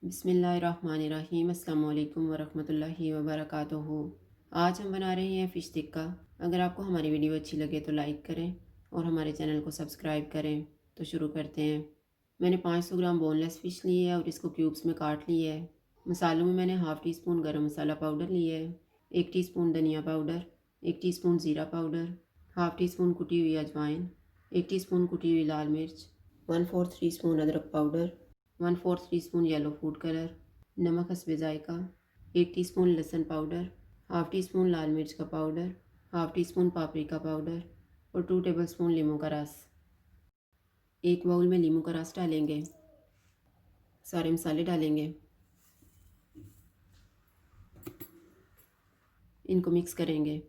बिस्मिल्लाहिर्रहमानिर्रहीम अस्सलाम वालेकुम वरहमतुल्लाहि वबरकातुहू। आज हम बना रहे हैं फ़िश टिक्का। अगर आपको हमारी वीडियो अच्छी लगे तो लाइक करें और हमारे चैनल को सब्सक्राइब करें। तो शुरू करते हैं। मैंने 500 ग्राम बोनलेस फ़िश ली है और इसको क्यूब्स में काट लिया है। मसालों में मैंने हाफ़ टी स्पून गर्म मसाला पाउडर लिया है, 1 टीस्पून धनिया पाउडर, 1 टीस्पून ज़ीरा पाउडर, हाफ़ टी स्पून कुटी हुई अजवाइन, 1 टीस्पून कुटी हुई लाल मिर्च, 1/4 टीस्पून अदरक powder, 1/4 teaspoon yellow food colour, नमक हस्बे जायका, 1 टीस्पून लहसुन पाउडर, हाफ़ टी स्पून लाल मिर्च का powder, half teaspoon paprika powder और 2 टेबलस्पून लीमू का रस। एक बाउल में लीमू का रस डालेंगे, सारे मसाले डालेंगे, इनको मिक्स करेंगे।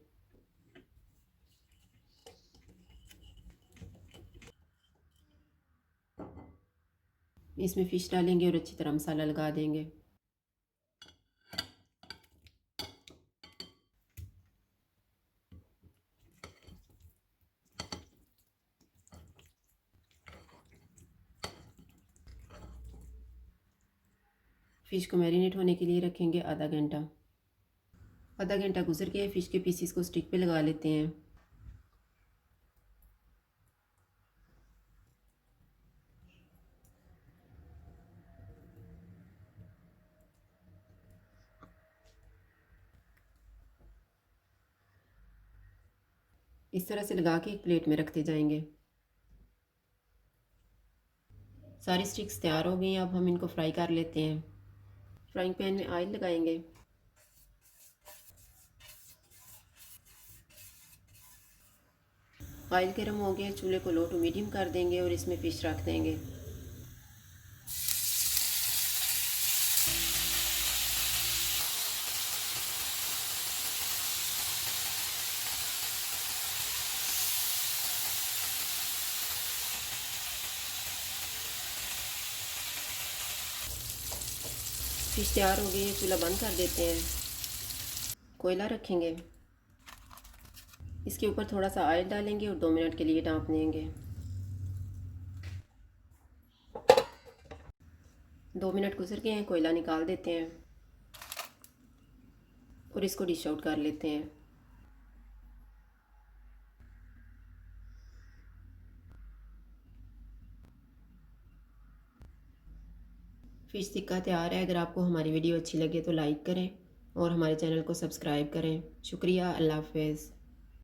इसमें फ़िश डालेंगे और अच्छी तरह मसाला लगा देंगे। फ़िश को मैरिनेट होने के लिए रखेंगे आधा घंटा। आधा घंटा गुजर गया, फ़िश के पीसीस को स्टिक पे लगा लेते हैं। इस तरह से लगा के एक प्लेट में रखते जाएंगे। सारी स्टिक्स तैयार हो गई हैं, अब हम इनको फ्राई कर लेते हैं। फ्राइंग पैन में ऑयल लगाएंगे। ऑयल गर्म हो गया, चूल्हे को लो टू मीडियम कर देंगे और इसमें फ़िश रख देंगे। फ़िश तैयार हो गई है, चूल्हा बंद कर देते हैं। कोयला रखेंगे, इसके ऊपर थोड़ा सा ऑयल डालेंगे और 2 मिनट के लिए ढाँप देंगे। 2 मिनट गुजर गए हैं, कोयला निकाल देते हैं और इसको डिश आउट कर लेते हैं। फ़िश टिक्का तैयार है। अगर आपको हमारी वीडियो अच्छी लगे तो लाइक करें और हमारे चैनल को सब्सक्राइब करें। शुक्रिया। अल्लाह हाफ़िज़।